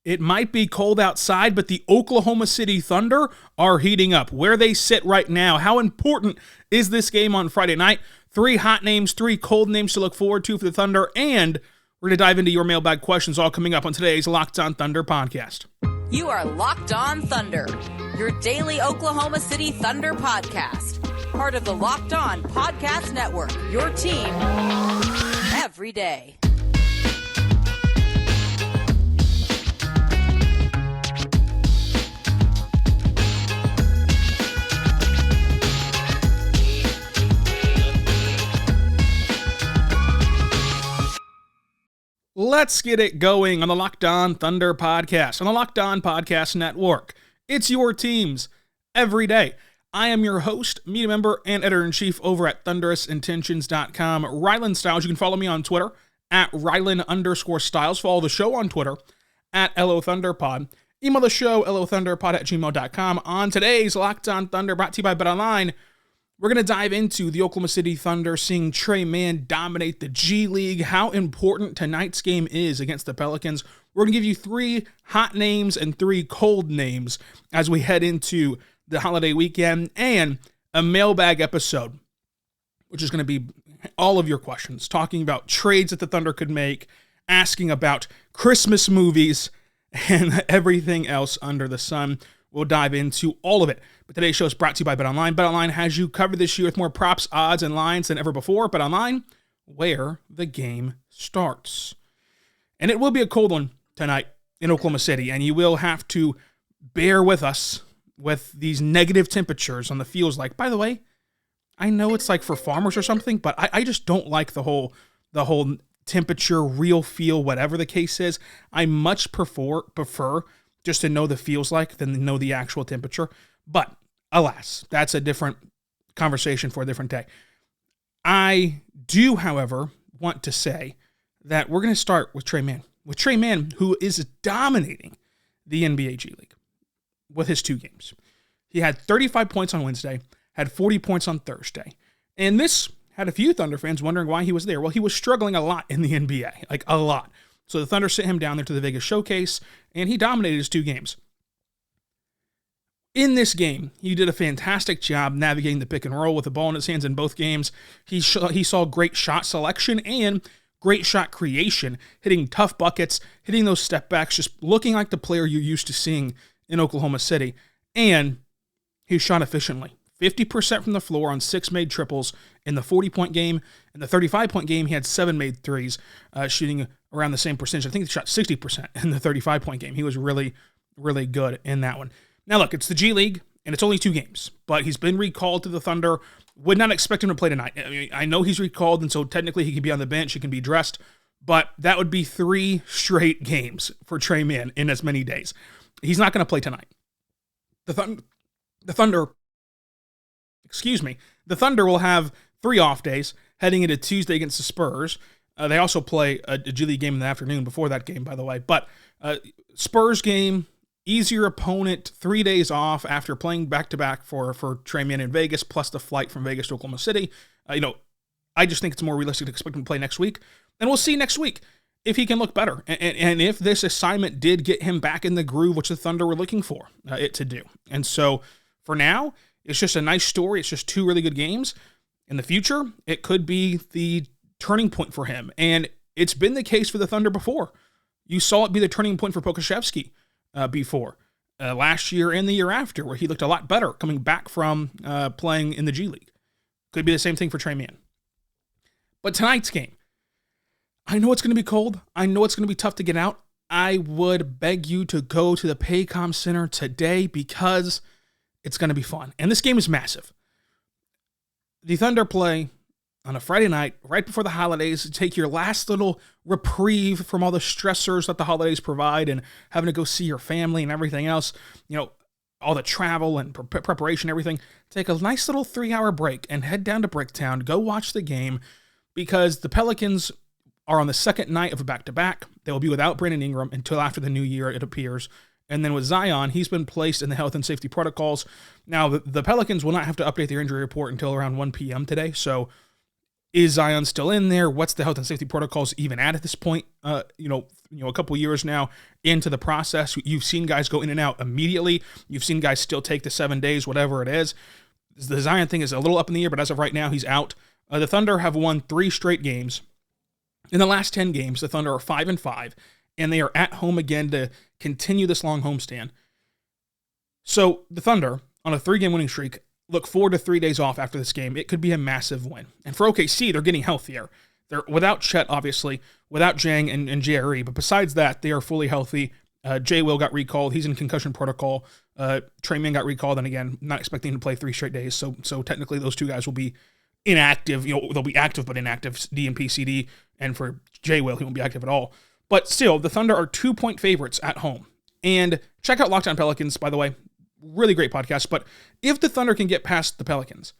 It might be cold outside, but the Oklahoma City Thunder are heating up. Where they sit right now, how important is this game on Friday night? 3 hot names, 3 cold names to look forward to for the Thunder, and we're going to dive into your mailbag questions, all coming up on today's Locked On Thunder podcast. You are Locked On Thunder, your daily Oklahoma City Thunder podcast. Part of the Locked On Podcast Network, your team every day. Let's get it going on the Locked On Thunder podcast, on the Locked On Podcast Network. It's your teams every day. I am your host, media member, and editor-in-chief over at thunderousintentions.com, Rylan Stiles. You can follow me on Twitter at Rylan_Stiles. Follow the show on Twitter at LOThunderPod. Email the show, lothunderpod@gmail.com. On today's Locked On Thunder, brought to you by BetOnline, we're going to dive into the Oklahoma City Thunder seeing Tre Mann dominate the G League, how important tonight's game is against the Pelicans. We're going to give you 3 hot names and 3 cold names as we head into the holiday weekend, and a mailbag episode, which is going to be all of your questions, talking about trades that the Thunder could make, asking about Christmas movies, and everything else under the sun. We'll dive into all of it. But today's show is brought to you by BetOnline. BetOnline has you covered this year with more props, odds, and lines than ever before. BetOnline, where the game starts. And it will be a cold one tonight in Oklahoma City, and you will have to bear with us with these negative temperatures on the feels like. By the way, I know it's like for farmers or something, but I just don't like the whole temperature, real feel, whatever the case is. I much prefer just to know the feels like than to know the actual temperature. But alas, that's a different conversation for a different day. I do, however, want to say that we're going to start with Tre Mann. With Tre Mann, who is dominating the NBA G League with his 2 games. He had 35 points on Wednesday, had 40 points on Thursday. And this had a few Thunder fans wondering why he was there. Well, he was struggling a lot in the NBA, like a lot. So the Thunder sent him down there to the Vegas showcase, and he dominated his 2 games. In this game, he did a fantastic job navigating the pick and roll with the ball in his hands in both games. He saw great shot selection and great shot creation, hitting tough buckets, hitting those step backs, just looking like the player you're used to seeing in Oklahoma City. And he shot efficiently. 50% from the floor on 6 made triples in the 40-point game. In the 35-point game, he had 7 made threes, shooting around the same percentage. I think he shot 60% in the 35-point game. He was really, really good in that one. Now, look, it's the G League, and it's only 2 games, but he's been recalled to the Thunder. Would not expect him to play tonight. I mean, I know he's recalled, and so technically he could be on the bench, he can be dressed, but that would be 3 straight games for Tre Mann in as many days. He's not going to play tonight. The Thunder will have 3 off days heading into Tuesday against the Spurs. They also play a G League game in the afternoon before that game, by the way. But Spurs game, easier opponent, 3 days off after playing back-to-back for Tre Mann in Vegas, plus the flight from Vegas to Oklahoma City. I just think it's more realistic to expect him to play next week. And we'll see next week if he can look better. And if this assignment did get him back in the groove, which the Thunder were looking for it to do. And so for now, it's just a nice story. It's just 2 really good games. In the future, it could be the turning point for him. And it's been the case for the Thunder before. You saw it be the turning point for Pokusevski before. Last year and the year after, where he looked a lot better coming back from playing in the G League. Could be the same thing for Tre Mann. But tonight's game, I know it's going to be cold. I know it's going to be tough to get out. I would beg you to go to the Paycom Center today because it's going to be fun. And this game is massive. The Thunder play on a Friday night, right before the holidays, to take your last little reprieve from all the stressors that the holidays provide and having to go see your family and everything else, all the travel and preparation, everything. Take a nice little 3-hour break and head down to Bricktown, go watch the game, because the Pelicans are on the second night of a back-to-back. They will be without Brandon Ingram until after the new year, it appears. And then with Zion, he's been placed in the health and safety protocols. Now, the Pelicans will not have to update their injury report until around 1 p.m. today, so Is Zion still in there? What's the health and safety protocols even at this point? A couple years now into the process, you've seen guys go in and out immediately. You've seen guys still take the 7 days, whatever it is. The Zion thing is a little up in the air, but as of right now, he's out. The Thunder have won 3 straight games. In the last 10 games, the Thunder are 5-5, and they are at home again to continue this long homestand. So the Thunder, on a 3-game winning streak, look forward to 3 days off after this game. It could be a massive win. And for OKC, they're getting healthier. They're without Chet, obviously, without Jang and JRE, but besides that, they are fully healthy. Jay Will got recalled. He's in concussion protocol. Trey Mann got recalled, and again, not expecting to play 3 straight days. So technically, those 2 guys will be inactive. They'll be active but inactive, DNP, CD, and for Jay Will, he won't be active at all. But still, the Thunder are 2-point favorites at home. And check out Locked On Pelicans, by the way. Really great podcast. But if the Thunder can get past the Pelicans,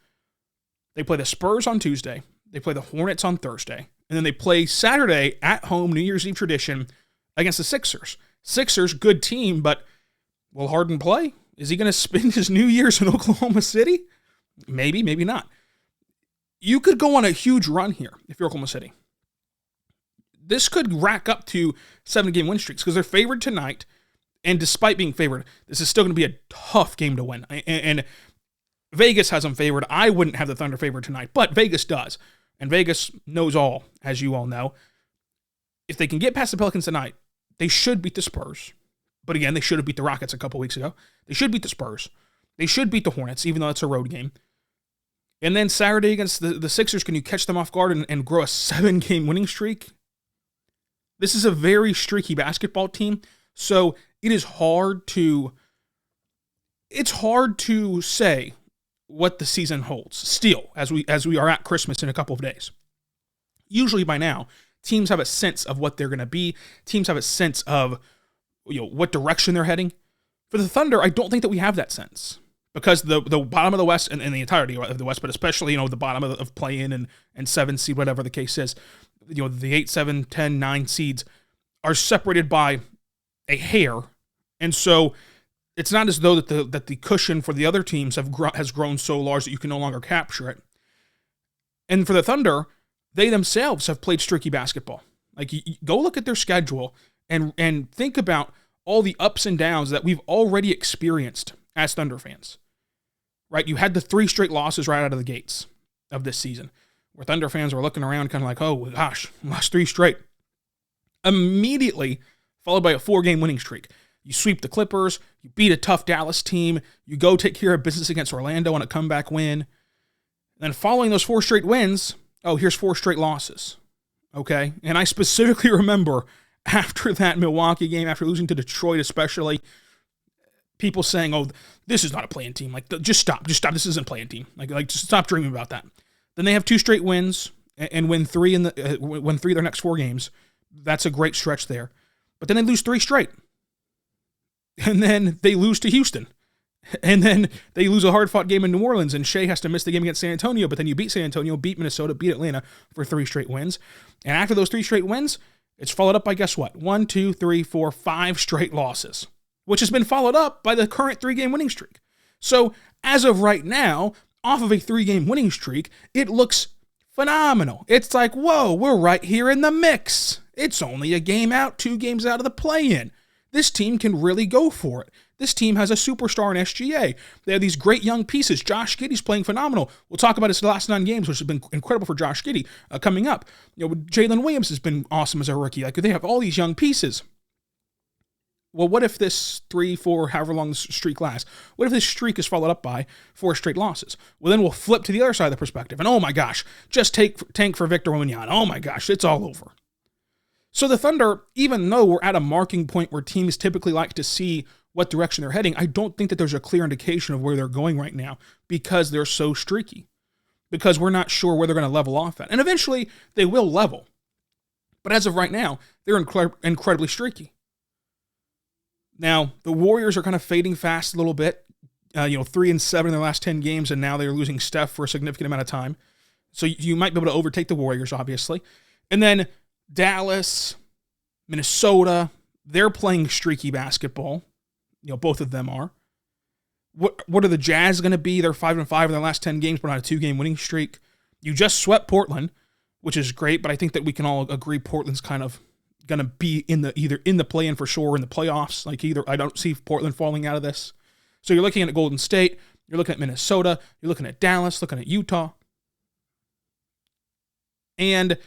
they play the Spurs on Tuesday, they play the Hornets on Thursday, and then they play Saturday at home, New Year's Eve tradition, against the Sixers. Sixers, good team, but will Harden play? Is he going to spend his New Year's in Oklahoma City? Maybe, maybe not. You could go on a huge run here if you're Oklahoma City. This could rack up to 7-game win streaks because they're favored tonight. And despite being favored, this is still going to be a tough game to win. And Vegas has them favored. I wouldn't have the Thunder favored tonight, but Vegas does. And Vegas knows all, as you all know. If they can get past the Pelicans tonight, they should beat the Spurs. But again, they should have beat the Rockets a couple weeks ago. They should beat the Spurs. They should beat the Hornets, even though it's a road game. And then Saturday against the Sixers, can you catch them off guard and grow a 7-game winning streak? This is a very streaky basketball team. So it is hard to say what the season holds still as we are at Christmas in a couple of days. Usually by now, teams have a sense of what they're going to be. Teams have a sense of what direction they're heading. For the Thunder, I don't think that we have that sense because the bottom of the West and the entirety of the West, but especially the bottom of play-in and 7 seed, whatever the case is, the 8, 7, 10, 9 seeds are separated by a hair. And so it's not as though that the cushion for the other teams has grown so large that you can no longer capture it. And for the Thunder, they themselves have played streaky basketball. Like, go look at their schedule and think about all the ups and downs that we've already experienced as Thunder fans. Right? You had the 3 straight losses right out of the gates of this season, where Thunder fans were looking around kind of like, oh gosh, lost 3 straight. Immediately followed by a 4-game winning streak. You sweep the Clippers, you beat a tough Dallas team, you go take care of business against Orlando on a comeback win. And then following those 4 straight wins, here's 4 straight losses. Okay? And I specifically remember after that Milwaukee game, after losing to Detroit especially, people saying, oh, this is not a play-in team. Like, just stop. This isn't a play-in team. Like, just stop dreaming about that. Then they have 2 straight wins and win 3 of their next 4 games. That's a great stretch there. But then they lose 3 straight. And then they lose to Houston. And then they lose a hard-fought game in New Orleans, and Shea has to miss the game against San Antonio, but then you beat San Antonio, beat Minnesota, beat Atlanta for 3 straight wins. And after those 3 straight wins, it's followed up by, guess what? 1, 2, 3, 4, 5 straight losses, which has been followed up by the current 3-game winning streak. So as of right now, off of a 3-game winning streak, it looks phenomenal. It's like, whoa, we're right here in the mix. It's only a game out, 2 games out of the play-in. This team can really go for it. This team has a superstar in SGA. They have these great young pieces. Josh Giddey's playing phenomenal. We'll talk about his last 9 games, which has been incredible for Josh Giddey coming up. Jalen Williams has been awesome as a rookie. Like, they have all these young pieces. Well, what if this 3, 4, however long this streak lasts, what if this streak is followed up by 4 straight losses? Well, then we'll flip to the other side of the perspective. And oh my gosh, just tank for Victor Wembanyama. Oh my gosh, it's all over. So the Thunder, even though we're at a marking point where teams typically like to see what direction they're heading, I don't think that there's a clear indication of where they're going right now because they're so streaky. Because we're not sure where they're going to level off at. And eventually, they will level. But as of right now, they're incredibly streaky. Now, the Warriors are kind of fading fast a little bit. 3-7 in their last 10 games, and now they're losing Steph for a significant amount of time. So you might be able to overtake the Warriors, obviously. And then Dallas, Minnesota, they're playing streaky basketball. Both of them are. What are the Jazz going to be? They're 5-5 in their last 10 games, but on a 2-game winning streak. You just swept Portland. which is great, but I think that we can all agree Portland's kind of going to be either in the play-in for sure, in the playoffs. Like I don't see Portland falling out of this. So you're looking at Golden State, you're looking at Minnesota, you're looking at Dallas, looking at Utah. And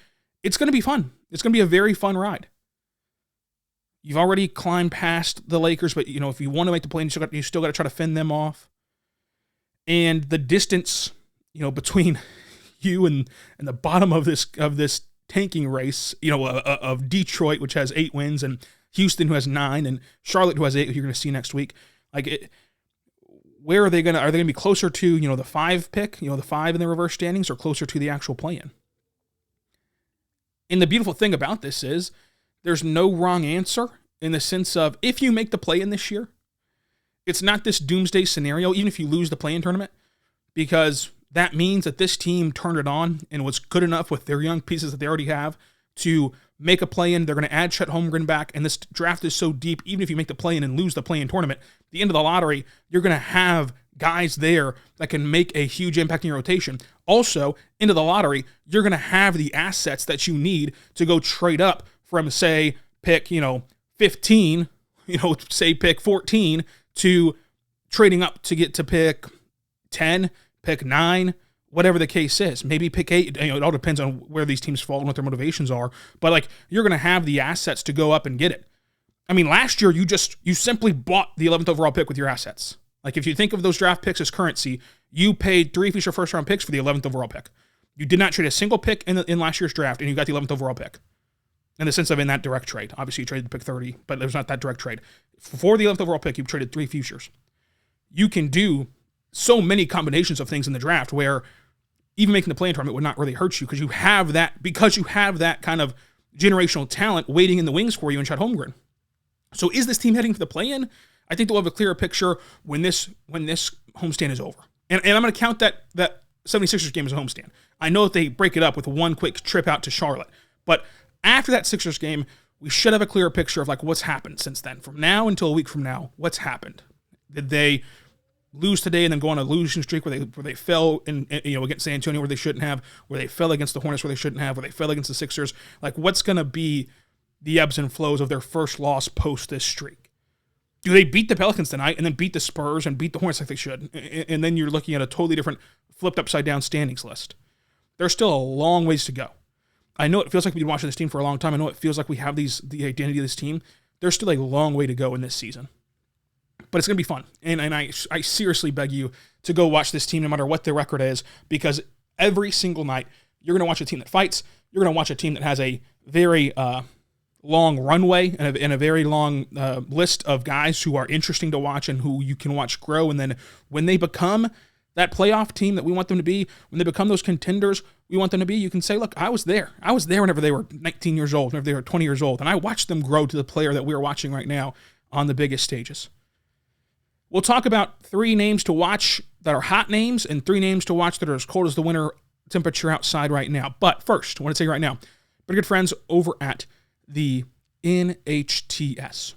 it's going to be fun. It's going to be a very fun ride. You've already climbed past the Lakers, but if you want to make the play-in, you still got to try to fend them off. And the distance, between you and the bottom of this tanking race, of Detroit, which has 8 wins, and Houston, who has 9, and Charlotte, who has 8, who you're going to see next week. Where are they going to be closer to, the 5 pick, the 5 in the reverse standings, or closer to the actual play-in? And the beautiful thing about this is there's no wrong answer in the sense of if you make the play-in this year, it's not this doomsday scenario, even if you lose the play-in tournament, because that means that this team turned it on and was good enough with their young pieces that they already have to make a play-in. They're going to add Chet Holmgren back, and this draft is so deep, even if you make the play-in and lose the play-in tournament, at the end of the lottery, you're going to have guys there that can make a huge impact in your rotation. Also, into the lottery, you're going to have the assets that you need to go trade up from, say, pick, 15, say pick 14, to trading up to get to pick 10, pick 9, whatever the case is. Maybe pick 8. It all depends on where these teams fall and what their motivations are. But you're going to have the assets to go up and get it. I mean, last year you simply bought the 11th overall pick with your assets. If you think of those draft picks as currency, you paid 3 future first-round picks for the 11th overall pick. You did not trade a single pick in last year's draft, and you got the 11th overall pick. In the sense of in that direct trade. Obviously, you traded the pick 30, but there's not that direct trade. For the 11th overall pick, you traded 3 futures. You can do so many combinations of things in the draft where even making the play-in tournament would not really hurt you because you have that kind of generational talent waiting in the wings for you in Chet Holmgren. So is this team heading for the play-in? I think they'll have a clearer picture when this homestand is over. And I'm going to count that 76ers game as a homestand. I know that they break it up with one quick trip out to Charlotte. But after that Sixers game, we should have a clearer picture of what's happened since then. From now until a week from now, what's happened? Did they lose today and then go on a losing streak where they fell against San Antonio where they shouldn't have, where they fell against the Hornets where they shouldn't have, where they fell against the Sixers? What's going to be the ebbs and flows of their first loss post this streak? Do they beat the Pelicans tonight and then beat the Spurs and beat the Hornets like they should? And then you're looking at a totally different flipped upside down standings list. There's still a long ways to go. I know it feels like we've been watching this team for a long time. I know it feels like we have the identity of this team. There's still a long way to go in this season. But it's going to be fun. And I seriously beg you to go watch this team no matter what their record is, because every single night you're going to watch a team that fights. You're going to watch a team that has a very long runway and a very long list of guys who are interesting to watch and who you can watch grow. And then when they become that playoff team that we want them to be, when they become those contenders we want them to be, you can say, look, I was there. I was there whenever they were 19 years old, whenever they were 20 years old, and I watched them grow to the player that we're watching right now on the biggest stages. We'll talk about 3 names to watch that are hot names and 3 names to watch that are as cold as the winter temperature outside right now. But first, I want to tell you right now, my good friends over at the NHTS.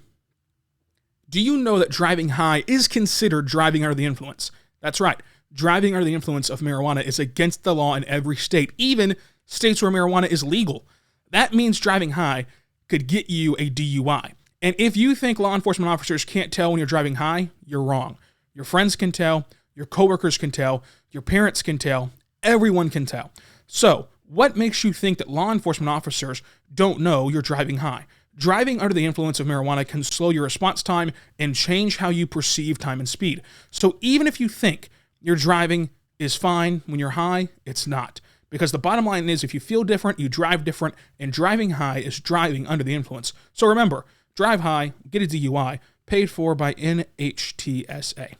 Do you know that driving high is considered driving under the influence? That's right. Driving under the influence of marijuana is against the law in every state, even states where marijuana is legal. That means driving high could get you a DUI. And if you think law enforcement officers can't tell when you're driving high, you're wrong. Your friends can tell, your coworkers can tell, your parents can tell, everyone can tell. So, what makes you think that law enforcement officers don't know you're driving high? Driving under the influence of marijuana can slow your response time and change how you perceive time and speed. So even if you think your driving is fine when you're high, it's not. Because the bottom line is if you feel different, you drive different, and driving high is driving under the influence. So remember, drive high, get a DUI, paid for by NHTSA.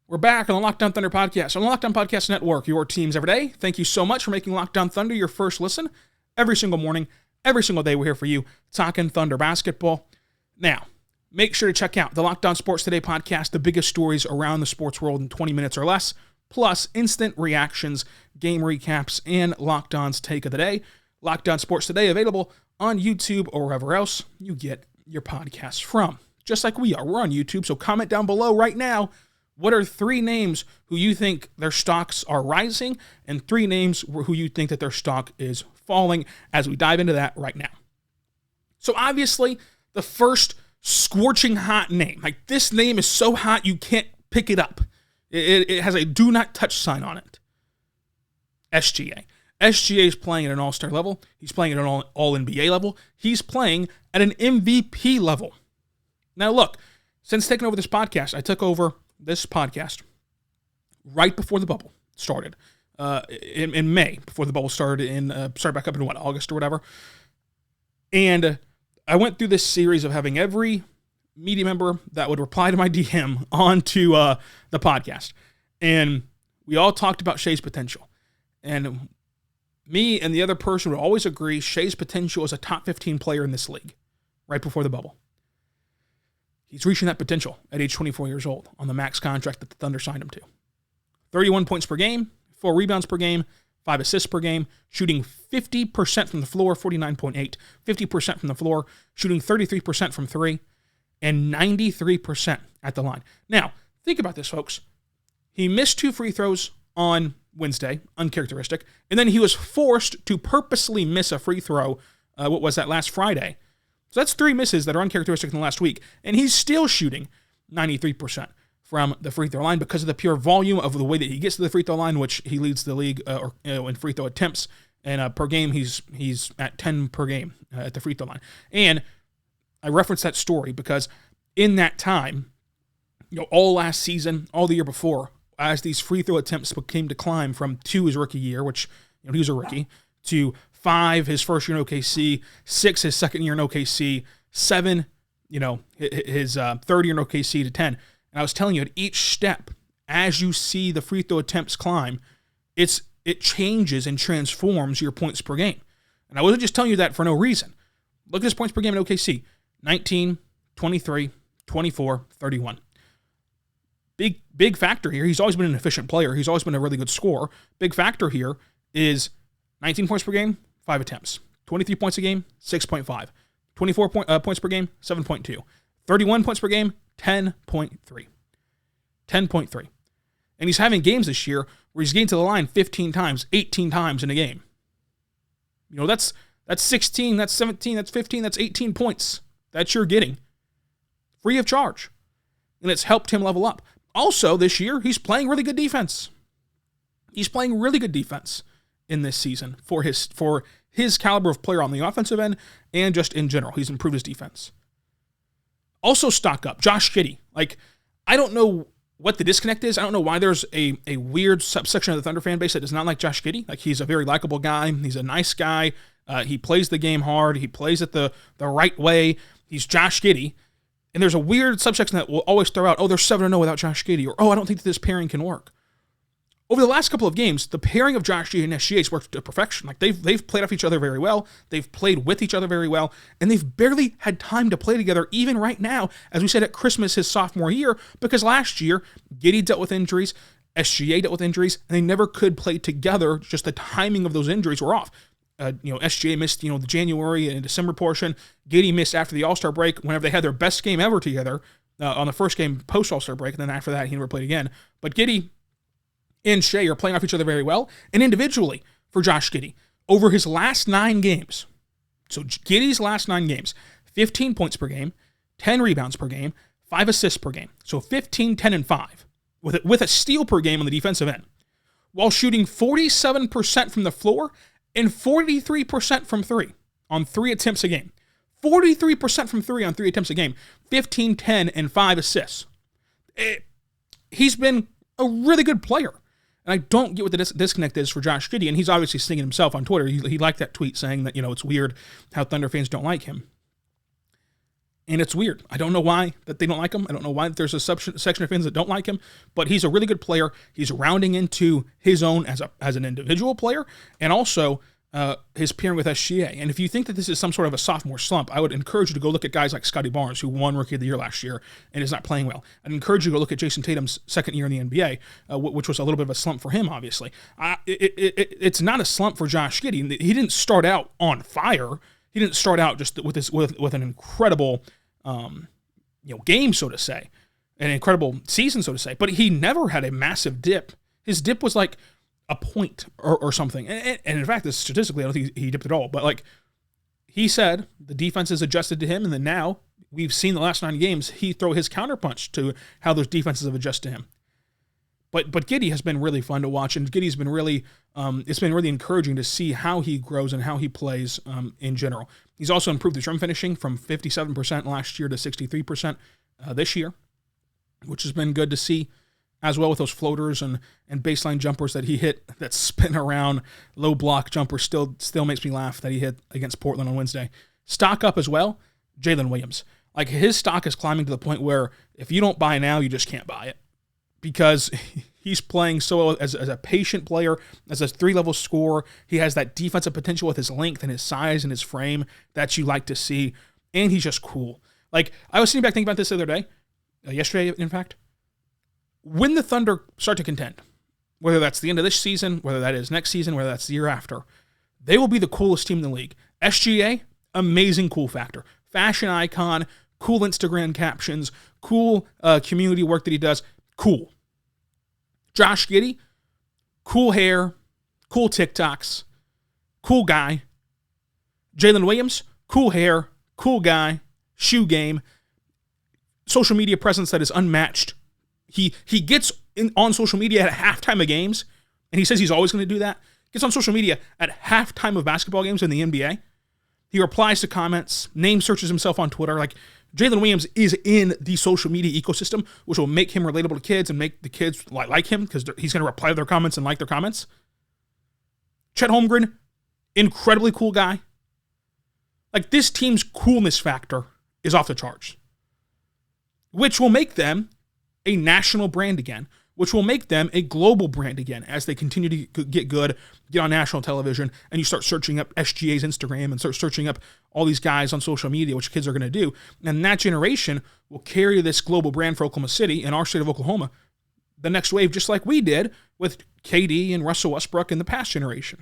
We're back on the Locked On Thunder podcast, on the Locked On Podcast Network, your teams every day. Thank you so much for making Locked On Thunder your first listen. Every single morning, every single day, we're here for you, talking Thunder basketball. Now, make sure to check out the Locked On Sports Today podcast, the biggest stories around the sports world in 20 minutes or less, plus instant reactions, game recaps, and Locked On's Take of the Day. Locked On Sports Today available on YouTube or wherever else you get your podcasts from. Just like we are. We're on YouTube, so comment down below right now What are 3 names who you think their stocks are rising and 3 names who you think that their stock is falling, as we dive into that right now. So obviously, the first scorching hot name, like this name is so hot you can't pick it up. It has a do not touch sign on it. SGA. SGA is playing at an all-star level. He's playing at an all-NBA level. He's playing at an MVP level. Now look, since taking over this podcast, I took over this podcast right before the bubble started. In May, before the bubble started started back up in August or whatever. And I went through this series of having every media member that would reply to my DM onto the podcast. And we all talked about Shai's potential. And me and the other person would always agree Shai's potential is a top 15 player in this league right before the bubble. He's reaching that potential at age 24 years old on the max contract that the Thunder signed him to. 31 points per game, 4 rebounds per game, 5 assists per game, shooting 50% from the floor, 49.8, 50% from the floor, shooting 33% from 3, and 93% at the line. Now, think about this, folks. He missed 2 free throws on Wednesday, uncharacteristic, and then he was forced to purposely miss a free throw, last Friday. So that's 3 misses that are uncharacteristic in the last week, and he's still shooting 93% from the free throw line because of the pure volume of the way that he gets to the free throw line, which he leads the league in free throw attempts, and per game he's at 10 per game at the free throw line. And I reference that story because in that time, all last season, all the year before, as these free throw attempts came to climb from 2 his rookie year, which he was a rookie, to 5 his first year in OKC, 6 his second year in OKC, 7 his third year in OKC, to 10. And I was telling you, at each step, as you see the free throw attempts climb, it changes and transforms your points per game. And I wasn't just telling you that for no reason. Look at his points per game in OKC. 19, 23, 24, 31. Big factor here. He's always been an efficient player. He's always been a really good scorer. Big factor here is 19 points per game, 5 attempts. 23 points a game, 6.5. 24 points per game, 7.2. 31 points per game, 10.3. 10.3. And he's having games this year where he's getting to the line 15 times, 18 times in a game. That's 16, that's 17, that's 15, that's 18 points that you're getting free of charge. And it's helped him level up. Also, this year, he's playing really good defense. He's playing really good defense in this season for his caliber of player on the offensive end and just in general. He's improved his defense. Also stock up, Josh Giddey. I don't know what the disconnect is. I don't know why there's a weird subsection of the Thunder fan base that does not like Josh Giddey. He's a very likable guy. He's a nice guy. He plays the game hard. He plays it the right way. He's Josh Giddey. And there's a weird subsection that will always throw out, they're 7-0 without Josh Giddey, or, I don't think that this pairing can work. Over the last couple of games, the pairing of Josh Giddey and SGA has worked to perfection. They've played off each other very well. They've played with each other very well. And they've barely had time to play together, even right now, as we said at Christmas his sophomore year, because last year, Giddey dealt with injuries, SGA dealt with injuries, and they never could play together. Just the timing of those injuries were off. SGA missed, the January and December portion. Giddey missed after the All-Star break whenever they had their best game ever together on the first game post-All-Star break, and then after that, he never played again. But Giddey and Shai are playing off each other very well, and individually for Josh Giddey, over his last 9 games. So Giddey's last 9 games, 15 points per game, 10 rebounds per game, 5 assists per game. So 15, 10, and 5, with a steal per game on the defensive end, while shooting 47% from the floor and 43% from 3 on 3 attempts a game. 43% from 3 on 3 attempts a game. 15, 10, and 5 assists. He's been a really good player. And I don't get what the disconnect is for Josh Giddey, and he's obviously singing himself on Twitter. He liked that tweet saying that, it's weird how Thunder fans don't like him. And it's weird. I don't know why that they don't like him. I don't know why there's a section of fans that don't like him, but he's a really good player. He's rounding into his own as an individual player, and also his pairing with SGA. And if you think that this is some sort of a sophomore slump, I would encourage you to go look at guys like Scotty Barnes, who won Rookie of the Year last year and is not playing well. I'd encourage you to go look at Jason Tatum's second year in the NBA, which was a little bit of a slump for him, obviously. It's not a slump for Josh Giddey. He didn't start out on fire. He didn't start out just with an incredible game, so to say. an incredible season, so to say, but he never had a massive dip. His dip was like a point or something. And in fact, statistically, I don't think he dipped at all. But like he said, the defense has adjusted to him, and then now we've seen the last 9 games, he throw his counterpunch to how those defenses have adjusted to him. But Giddey has been really fun to watch, and Giddey's been really, it's been really encouraging to see how he grows and how he plays in general. He's also improved his rim finishing from 57% last year to 63% this year, which has been good to see, as well with those floaters and baseline jumpers that he hit that spin around, low block jumper still makes me laugh that he hit against Portland on Wednesday. Stock up as well, Jalen Williams. Like his stock is climbing to the point where if you don't buy now, you just can't buy it. Because he's playing so well as a patient player, as a 3-level scorer. He has that defensive potential with his length and his size and his frame that you like to see. And he's just cool. Like, I was sitting back thinking about this the other day, yesterday, in fact. When the Thunder start to contend, whether that's the end of this season, whether that is next season, whether that's the year after, they will be the coolest team in the league. SGA, amazing cool factor. Fashion icon, cool Instagram captions, cool community work that he does. Cool. Josh Giddey, cool hair, cool TikToks, cool guy. Jalen Williams, cool hair, cool guy, shoe game, social media presence that is unmatched. He gets on social media at halftime of games, and he says he's always going to do that. Gets on social media at halftime of basketball games in the NBA. He replies to comments, name searches himself on Twitter. Like, Jalen Williams is in the social media ecosystem, which will make him relatable to kids and make the kids like him because he's going to reply to their comments and like their comments. Chet Holmgren, incredibly cool guy. Like, this team's coolness factor is off the charts, which will make them a national brand again, which will make them a global brand again as they continue to get good, get on national television, and you start searching up SGA's Instagram and start searching up all these guys on social media, which kids are going to do. And that generation will carry this global brand for Oklahoma City and our state of Oklahoma, the next wave, just like we did with KD and Russell Westbrook in the past generation.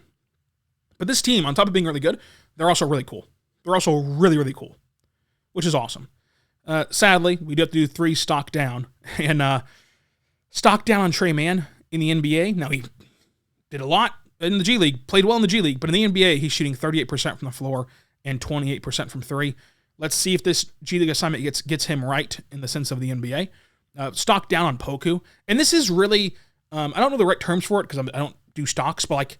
But this team, on top of being really good, they're also really cool. They're also really, really cool, which is awesome. Sadly, we do have to do 3 stock down. And stock down on Trey Mann in the NBA. Now, he did a lot in the G League, played well in the G League, but in the NBA, he's shooting 38% from the floor and 28% from 3. Let's see if this G League assignment gets him right in the sense of the NBA. Stock down on Poku. And this is really, I don't know the right terms for it because I don't do stocks, but like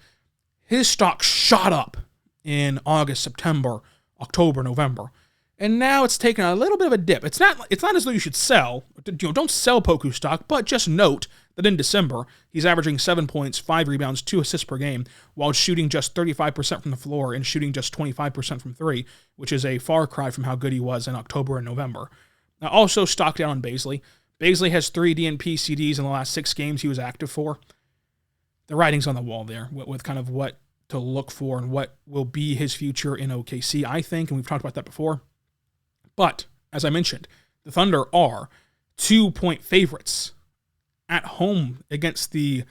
his stock shot up in August, September, October, November. And now it's taken a little bit of a dip. It's not as though you should sell. Don't sell Poku stock, but just note that in December, he's averaging 7 points, 5 rebounds, 2 assists per game, while shooting just 35% from the floor and shooting just 25% from 3, which is a far cry from how good he was in October and November. Now, also stock down on Bazley. Bazley has 3 DNP CDs in the last 6 games he was active for. The writing's on the wall there with kind of what to look for and what will be his future in OKC, I think, and we've talked about that before. But, as I mentioned, the Thunder are 2-point favorites at home against the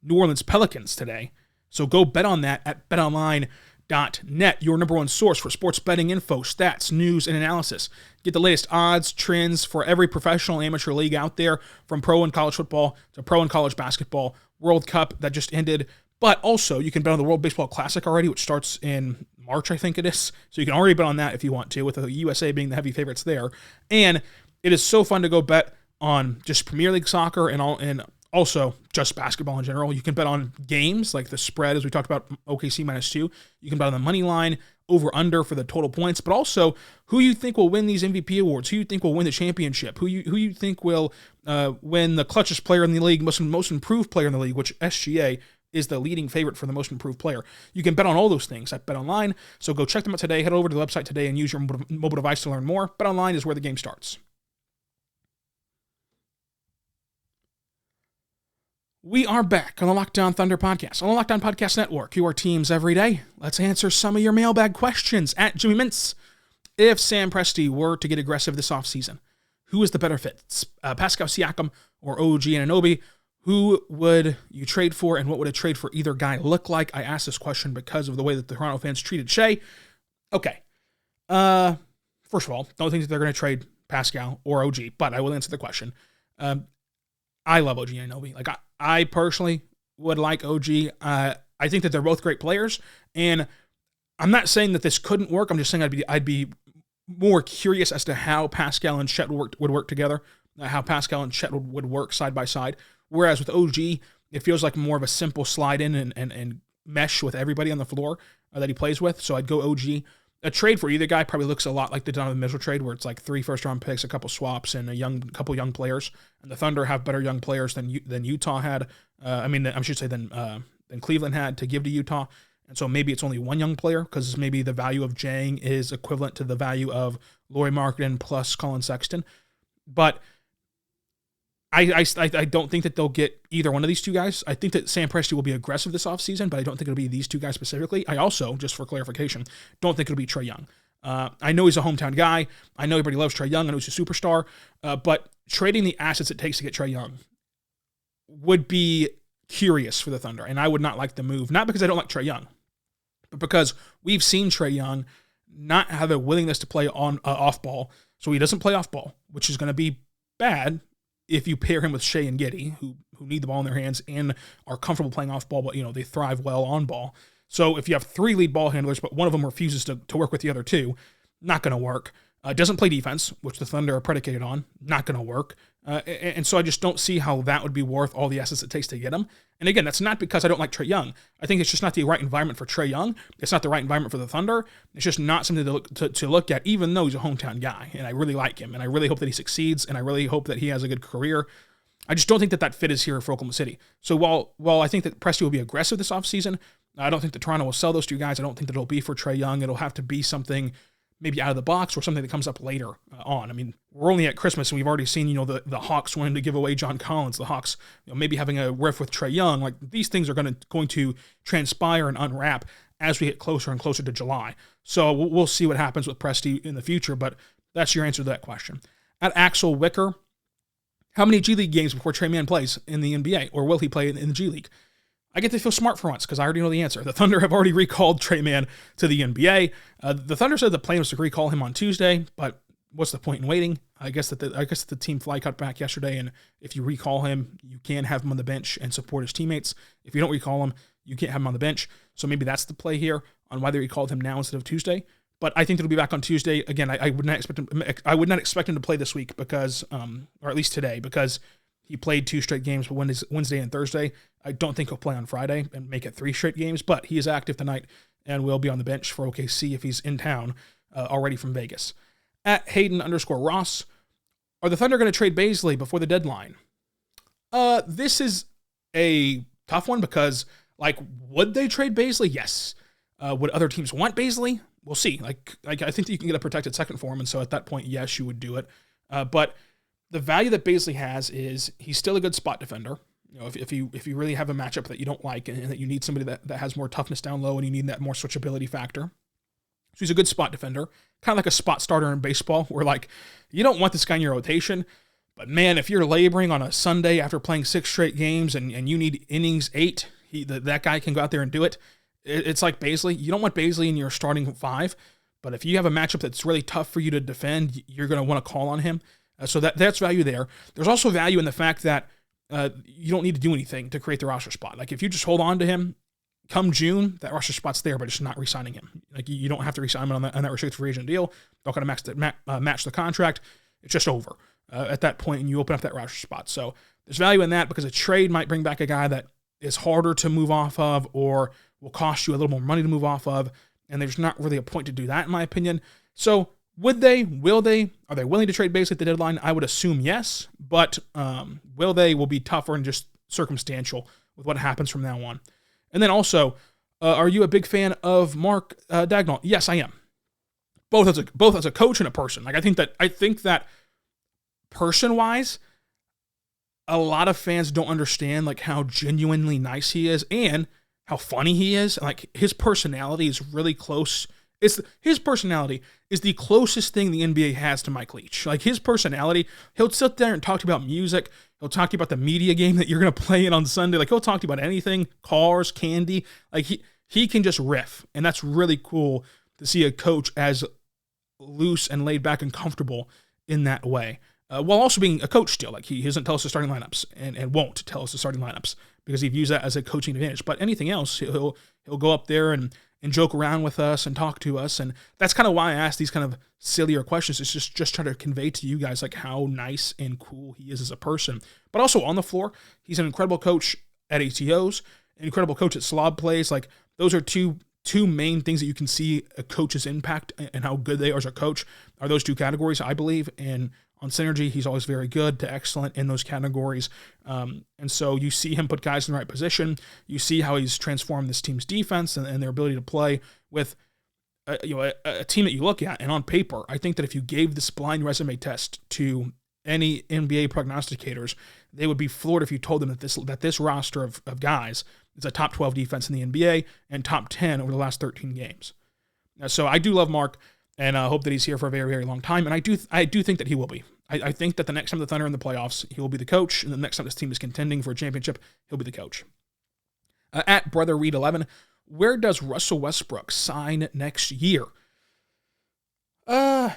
New Orleans Pelicans today. So go bet on that at betonline.net, your number one source for sports betting info, stats, news, and analysis. Get the latest odds, trends for every professional amateur league out there, from pro and college football to pro and college basketball, World Cup that just ended. But also, you can bet on the World Baseball Classic already, which starts in March, I think it is. So you can already bet on that if you want to, with the USA being the heavy favorites there. And it is so fun to go bet on just Premier League soccer and also just basketball in general. You can bet on games like the spread, as we talked about, OKC -2. You can bet on the money line, over-under for the total points, but also who you think will win these MVP awards, who you think will win the championship, who you think will win the clutchest player in the league, most improved player in the league, which SGA is the leading favorite for the most improved player. You can bet on all those things at BetOnline, so go check them out today. Head over to the website today and use your mobile device to learn more. BetOnline is where the game starts. We are back on the Locked On Thunder podcast, on the Locked On Podcast Network, your teams every day. Let's answer some of your mailbag questions at Jimmy Mintz. If Sam Presti were to get aggressive this offseason, who is the better fit? Pascal Siakam or OG Anunoby? Who would you trade for, and what would a trade for either guy look like? I asked this question because of the way that the Toronto fans treated Shea. Okay. First of all, don't think that they're going to trade Pascal or OG, but I will answer the question. I love OG Anunoby. Like, I personally would like OG. I think that they're both great players, and I'm not saying that this couldn't work. I'm just saying I'd be more curious as to how Pascal and Chet would work together, how Pascal and Chet would work side by side. Whereas with OG, it feels like more of a simple slide in and mesh with everybody on the floor that he plays with. So I'd go OG. A trade for either guy probably looks a lot like the Donovan Mitchell trade, where it's like 3 first-round picks, a couple swaps, and a couple young players. And the Thunder have better young players than Utah had. Than Cleveland had to give to Utah. And so maybe it's only one young player, because maybe the value of Jang is equivalent to the value of Lauri Markkanen plus Colin Sexton. But I don't think that they'll get either one of these two guys. I think that Sam Presti will be aggressive this offseason, but I don't think it'll be these two guys specifically. I also, just for clarification, don't think it'll be Trae Young. I know he's a hometown guy. I know everybody loves Trae Young. I know he's a superstar. But trading the assets it takes to get Trae Young would be curious for the Thunder, and I would not like the move. Not because I don't like Trae Young, but because we've seen Trae Young not have a willingness to play on off ball, so he doesn't play off ball, which is going to be bad if you pair him with Shea and Giddey, who need the ball in their hands and are comfortable playing off ball, but they thrive well on ball. So if you have 3 lead ball handlers, but one of them refuses to work with the other 2, not going to work. Doesn't play defense, which the Thunder are predicated on, not going to work. And so I just don't see how that would be worth all the assets it takes to get him. And again, that's not because I don't like Trae Young. I think it's just not the right environment for Trae Young. It's not the right environment for the Thunder. It's just not something to look at, even though he's a hometown guy. And I really like him. And I really hope that he succeeds. And I really hope that he has a good career. I just don't think that fit is here for Oklahoma City. So while I think that Presti will be aggressive this offseason, I don't think that Toronto will sell those 2 guys. I don't think that it'll be for Trae Young. It'll have to be something maybe out of the box or something that comes up later on. I mean, we're only at Christmas and we've already seen, the Hawks wanting to give away John Collins, the Hawks, maybe having a riff with Trae Young. Like, these things are going to transpire and unwrap as we get closer and closer to July. So we'll see what happens with Presti in the future, but that's your answer to that question. At Axel Wicker, how many G League games before Trae Mann plays in the NBA, or will he play in the G League? I get to feel smart for once because I already know the answer. The Thunder have already recalled Trae Mann to the NBA. The Thunder said the plan was to recall him on Tuesday, but what's the point in waiting? I guess that the team fly cut back yesterday, and if you recall him, you can have him on the bench and support his teammates. If you don't recall him, you can't have him on the bench. So maybe that's the play here on why they recalled him now instead of Tuesday. But I think it'll be back on Tuesday. Again, I would not expect him to play this week because, or at least today, because he played 2 straight games for Wednesday and Thursday. I don't think he'll play on Friday and make it 3 straight games, but he is active tonight and will be on the bench for OKC if he's in town already from Vegas. At Hayden_Ross, are the Thunder going to trade Bazley before the deadline? This is a tough one because, would they trade Bazley? Yes. Would other teams want Bazley? We'll see. I think that you can get a protected second for him, and so at that point, yes, you would do it. But the value that Bazley has is he's still a good spot defender. If you really have a matchup that you don't like and that you need somebody that has more toughness down low and you need that more switchability factor. So he's a good spot defender, kind of like a spot starter in baseball where you don't want this guy in your rotation, but man, if you're laboring on a Sunday after playing 6 straight games and you need innings 8, that guy can go out there and do it. It's like Bazley. You don't want Bazley in your starting 5, but if you have a matchup that's really tough for you to defend, you're going to want to call on him. So that's value there. There's also value in the fact that you don't need to do anything to create the roster spot. If you just hold on to him, come June, that roster spot's there, but it's not re-signing him. You don't have to re-sign him on that restricted free agent deal. Don't got to match the contract. It's just over at that point, and you open up that roster spot. So there's value in that because a trade might bring back a guy that is harder to move off of or will cost you a little more money to move off of, and there's not really a point to do that, in my opinion. So would they? Will they? Are they willing to trade Bazley at the deadline? I would assume yes, but will they? Will be tougher and just circumstantial with what happens from now on. And then also, are you a big fan of Mark Daigneault? Yes, I am. Both as a coach and a person. I think that person-wise, a lot of fans don't understand how genuinely nice he is and how funny he is. His personality is really close. His personality is the closest thing the NBA has to Mike Leach. His personality, he'll sit there and talk to you about music. He'll talk to you about the media game that you're going to play in on Sunday. He'll talk to you about anything, cars, candy. He can just riff, and that's really cool to see a coach as loose and laid back and comfortable in that way. while also being a coach still. Like he doesn't tell us the starting lineups and won't tell us the starting lineups because he views that as a coaching advantage. But anything else, he'll go up there and joke around with us and talk to us. And that's kind of why I ask these kind of sillier questions. It's just try to convey to you guys like how nice and cool he is as a person. But also on the floor, he's an incredible coach at ATOs, an incredible coach at slob plays. Like those are two main things that you can see a coach's impact and how good they are as a coach are those two categories, I believe. And on Synergy, he's always very good to excellent in those categories. And so you see him put guys in the right position. You see how he's transformed this team's defense and their ability to play with a team that you look at. And on paper, I think that if you gave this blind resume test to any NBA prognosticators, they would be floored if you told them that this roster of guys is a top 12 defense in the NBA and top 10 over the last 13 games. So I do love Mark, and I hope that he's here for a very, very long time. And I do think that he will be. I think that the next time the Thunder are in the playoffs, he will be the coach. And the next time this team is contending for a championship, he'll be the coach. At Brother Reed 11, where does Russell Westbrook sign next year? I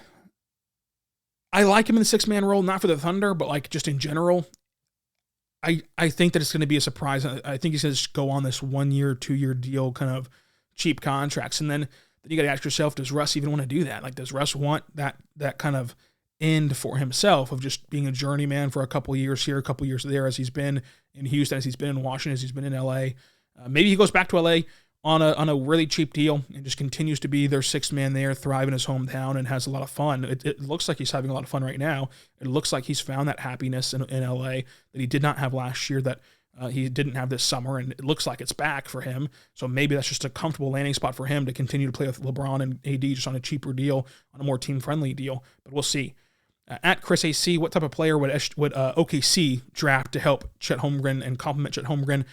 like him in the six-man role, not for the Thunder, but like just in general. I think that it's going to be a surprise. I think he's going to just go on this 1 year, 2 year deal, kind of cheap contracts. And then you got to ask yourself, does Russ even want to do that? Like, does Russ want that kind of end for himself of just being a journeyman for a couple years here, a couple years there, as he's been in Houston, as he's been in Washington, as he's been in LA? Maybe he goes back to LA on a really cheap deal and just continues to be their sixth man there, thrive in his hometown, and has a lot of fun. It looks like he's having a lot of fun right now. It looks like he's found that happiness in LA that he did not have last year, that he didn't have this summer, and it looks like it's back for him. So maybe that's just a comfortable landing spot for him to continue to play with LeBron and AD just on a cheaper deal, on a more team-friendly deal. But we'll see. At Chris AC, what type of player would OKC draft to help Chet Holmgren and complement Chet Holmgren?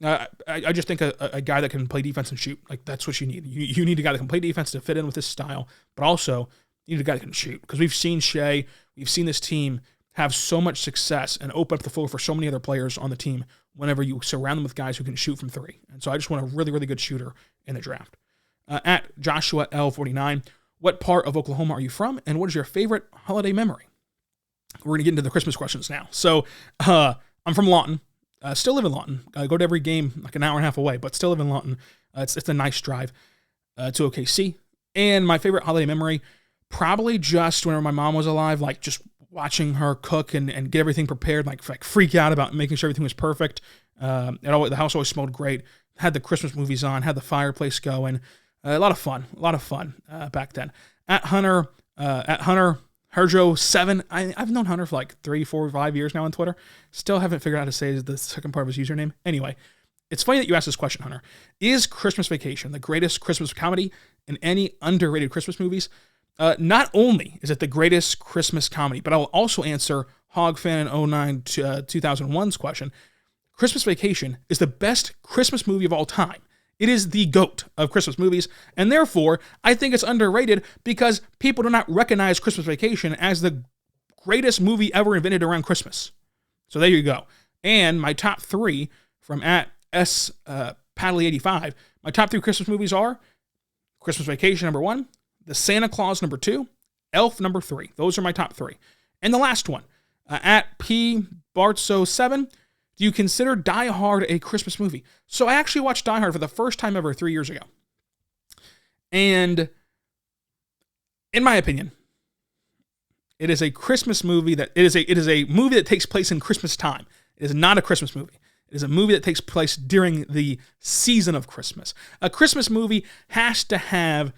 I just think a guy that can play defense and shoot. Like, that's what you need. You need a guy that can play defense to fit in with this style, but also you need a guy that can shoot. Because we've seen Shea, we've seen this team have so much success and open up the floor for so many other players on the team whenever you surround them with guys who can shoot from three. And so I just want a really, really good shooter in the draft. At Joshua L49, what part of Oklahoma are you from, and what is your favorite holiday memory? We're going to get into the Christmas questions now. So I'm from Lawton. Still live in Lawton. I go to every game like an hour and a half away, but still live in Lawton. It's a nice drive to OKC. And my favorite holiday memory, probably just whenever my mom was alive, like just watching her cook and get everything prepared, like freak out about making sure everything was perfect. The house always smelled great. Had the Christmas movies on, had the fireplace going. A lot of fun back then. At Hunter Herjo7, I've known Hunter for like 3, 4, 5 years now on Twitter. Still haven't figured out how to say the second part of his username. Anyway, it's funny that you asked this question, Hunter. Is Christmas Vacation the greatest Christmas comedy in any underrated Christmas movies? Not only is it the greatest Christmas comedy, but I will also answer Hogfan in 09 to 2001's question. Christmas Vacation is the best Christmas movie of all time. It is the GOAT of Christmas movies, and therefore, I think it's underrated because people do not recognize Christmas Vacation as the greatest movie ever invented around Christmas. So there you go. And my top 3 from at Paddley85, my top 3 Christmas movies are Christmas Vacation number 1, The Santa Claus number 2, Elf number 3. Those are my top 3. And the last one, at P Bartso7, do you consider Die Hard a Christmas movie? So I actually watched Die Hard for the first time ever 3 years ago. And in my opinion, it is a Christmas movie it is a movie that takes place in Christmas time. It is not a Christmas movie. It is a movie that takes place during the season of Christmas. A Christmas movie has to have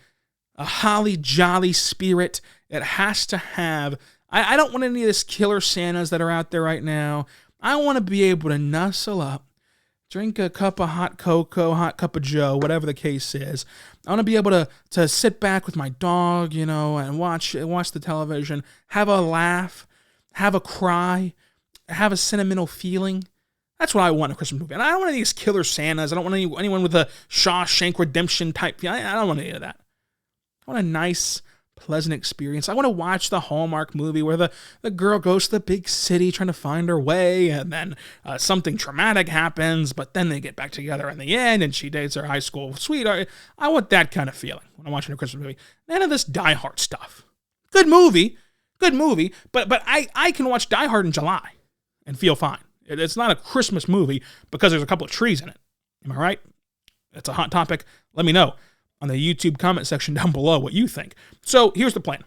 a holly jolly spirit. It has to have, I don't want any of this killer Santas that are out there right now. I want to be able to nuzzle up, drink a cup of hot cocoa, hot cup of joe, whatever the case is. I want to be able to sit back with my dog, and watch the television, have a laugh, have a cry, have a sentimental feeling. That's what I want in a Christmas movie. And I don't want any of these killer Santas. I don't want anyone with a Shawshank Redemption type feeling. I don't want any of that. I want a nice, pleasant experience. I want to watch the Hallmark movie where the girl goes to the big city trying to find her way, and then something traumatic happens, but then they get back together in the end, and she dates her high school sweetheart. I want that kind of feeling when I'm watching a Christmas movie. None of this Die Hard stuff. Good movie. Good movie, but I can watch Die Hard in July and feel fine. It's not a Christmas movie because there's a couple of trees in it. Am I right? It's a hot topic. Let me know on the YouTube comment section down below what you think. So here's the plan.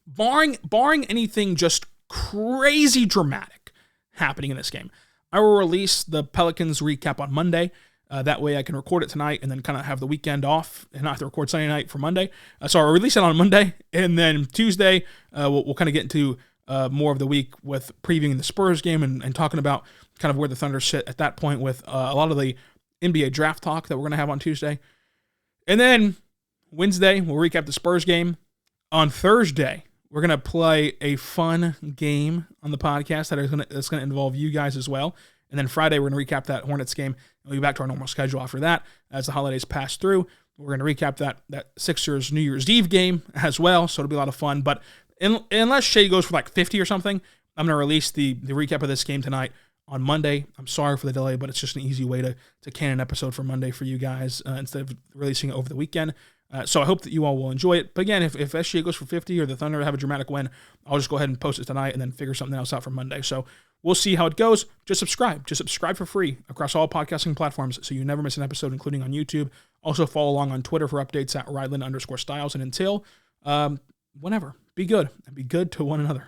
Barring anything just crazy dramatic happening in this game, I will release the Pelicans recap on Monday. That way I can record it tonight and then kind of have the weekend off and not have to record Sunday night for Monday. So I'll release it on Monday, and then Tuesday we'll kind of get into more of the week with previewing the Spurs game and talking about kind of where the Thunder sit at that point with a lot of the NBA draft talk that we're going to have on Tuesday. And then Wednesday, we'll recap the Spurs game. On Thursday, we're going to play a fun game on the podcast that's going to involve you guys as well. And then Friday, we're going to recap that Hornets game. We'll be back to our normal schedule after that as the holidays pass through. We're going to recap that Sixers New Year's Eve game as well, so it'll be a lot of fun. But unless Shea goes for like 50 or something, I'm going to release the recap of this game tonight on Monday. I'm sorry for the delay, but it's just an easy way to can an episode for Monday for you guys instead of releasing it over the weekend. So I hope that you all will enjoy it. But again, if SGA goes for 50 or the Thunder have a dramatic win, I'll just go ahead and post it tonight and then figure something else out for Monday. So we'll see how it goes. Just subscribe. Just subscribe for free across all podcasting platforms so you never miss an episode, including on YouTube. Also follow along on Twitter for updates at Ryland_Styles. And until whenever, be good and be good to one another.